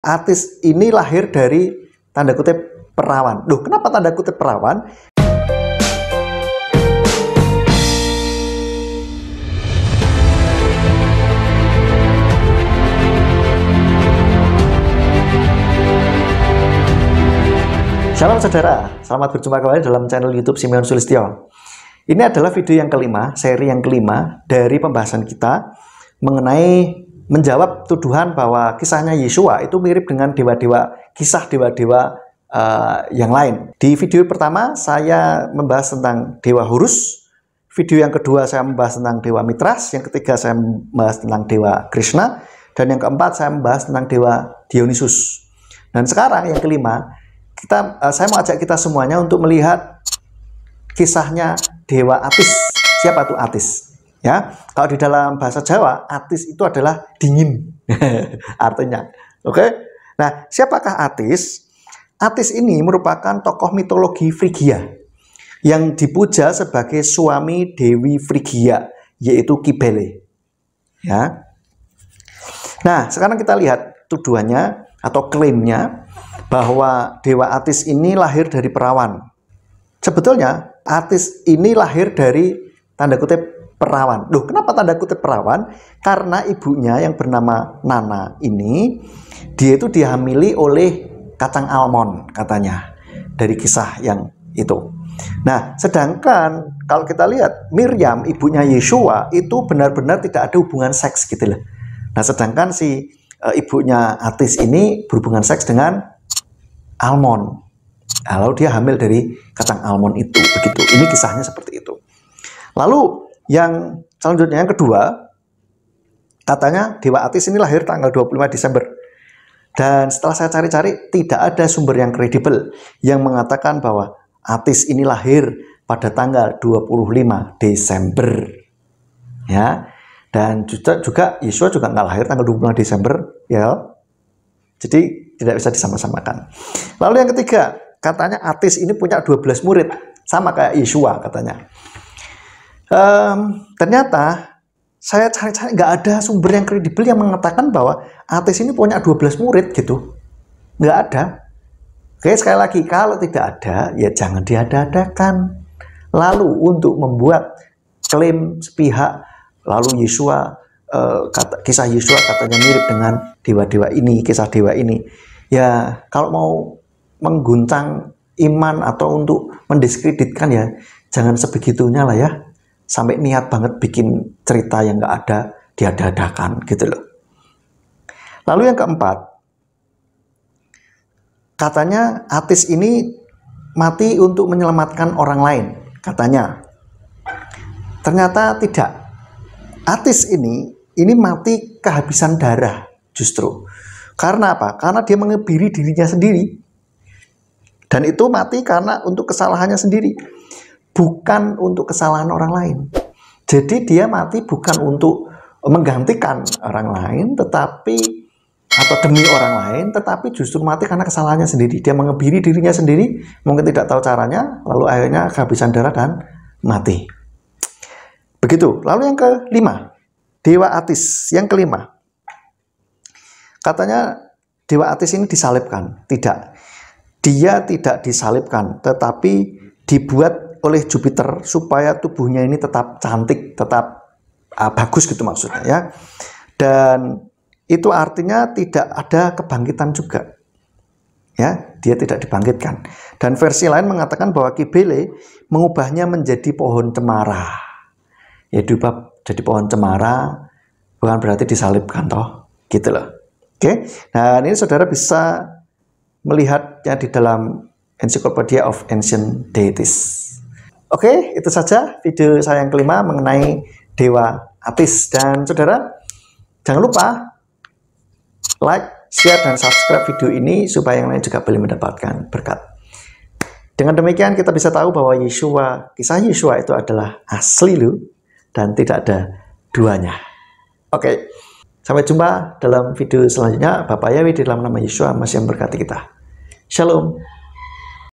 Atis ini lahir dari tanda kutip perawan. Loh, kenapa tanda kutip perawan? Shalom saudara, selamat berjumpa kembali dalam channel YouTube Simeon Sulistyo. Ini adalah video yang kelima, seri yang kelima dari pembahasan kita mengenai menjawab tuduhan bahwa kisahnya Yeshua itu mirip dengan dewa-dewa, kisah dewa-dewa yang lain. Di video pertama saya membahas tentang dewa Horus, video yang kedua saya membahas tentang dewa Mitras, yang ketiga saya membahas tentang dewa Krishna, dan yang keempat saya membahas tentang dewa Dionysus. Dan sekarang yang kelima, saya mau ajak kita semuanya untuk melihat kisahnya dewa Atis. Siapa tuh Atis? Ya, kalau di dalam bahasa Jawa, Atis itu adalah dingin, artinya. Oke. Nah, siapakah Atis? Atis ini merupakan tokoh mitologi Frigia yang dipuja sebagai suami Dewi Frigia, yaitu Kybele. Ya. Nah, sekarang kita lihat tuduhannya atau klaimnya bahwa dewa Atis ini lahir dari perawan. Sebetulnya Atis ini lahir dari tanda kutip perawan. Loh, kenapa tanda kutip perawan? Karena ibunya yang bernama Nana ini, dia itu dihamili oleh kacang almond katanya, dari kisah yang itu. Nah, sedangkan kalau kita lihat Miriam, ibunya Yeshua, itu benar-benar tidak ada hubungan seks gitu loh. Nah, sedangkan si ibunya Atis ini berhubungan seks dengan almond. Lalu dia hamil dari kacang almond itu, begitu. Ini kisahnya seperti itu. Lalu yang selanjutnya, yang kedua, katanya dewa Atis ini lahir tanggal 25 Desember. Dan setelah saya cari-cari, tidak ada sumber yang kredibel yang mengatakan bahwa Atis ini lahir pada tanggal 25 Desember. Ya. Dan juga Yeshua juga nggak lahir tanggal 25 Desember, ya. Jadi tidak bisa disama-samakan. Lalu yang ketiga, katanya Atis ini punya 12 murid, sama kayak Yeshua katanya. Ternyata saya cari-cari nggak ada sumber yang kredibel yang mengatakan bahwa Atis ini punya 12 murid gitu. Nggak ada. Oke, sekali lagi, kalau tidak ada, ya jangan diada-adakan. Lalu untuk membuat klaim sepihak, lalu Yeshua, kisah Yeshua katanya mirip dengan dewa-dewa ini, kisah dewa ini. Ya, kalau mau mengguncang iman atau untuk mendiskreditkan, ya jangan sebegitunya lah ya. Sampai niat banget bikin cerita yang nggak ada, diada-adakan gitu loh. Lalu yang keempat, katanya Atis ini mati untuk menyelamatkan orang lain, katanya. Ternyata tidak. Atis ini mati kehabisan darah justru. Karena apa? Karena dia mengebiri dirinya sendiri. Dan itu mati karena untuk kesalahannya sendiri, bukan untuk kesalahan orang lain. Jadi dia mati bukan untuk menggantikan orang lain, tetapi atau demi orang lain, tetapi justru mati karena kesalahannya sendiri. Dia mengebiri dirinya sendiri, mungkin tidak tahu caranya, lalu akhirnya kehabisan darah dan mati. Begitu. Lalu yang kelima, dewa Atis yang kelima. Katanya dewa Atis ini disalibkan. Tidak. Dia tidak disalibkan, tetapi dibuat oleh Jupiter supaya tubuhnya ini tetap cantik, tetap bagus gitu maksudnya ya. Dan itu artinya tidak ada kebangkitan juga. Ya, dia tidak dibangkitkan. Dan versi lain mengatakan bahwa Kybele mengubahnya menjadi pohon cemara. Ya, diubah jadi pohon cemara, bukan berarti disalibkan toh, gitu loh. Oke. Nah, ini saudara bisa melihatnya di dalam Encyclopedia of Ancient Deities. Oke, itu saja video saya yang kelima mengenai dewa Atis. Dan saudara, jangan lupa like, share, dan subscribe video ini supaya yang lain juga boleh mendapatkan berkat. Dengan demikian kita bisa tahu bahwa Yeshua, kisah Yeshua itu adalah asli loh, dan tidak ada duanya. Oke, sampai jumpa dalam video selanjutnya. Bapak Yahweh di dalam nama Yeshua masih memberkati kita. Shalom.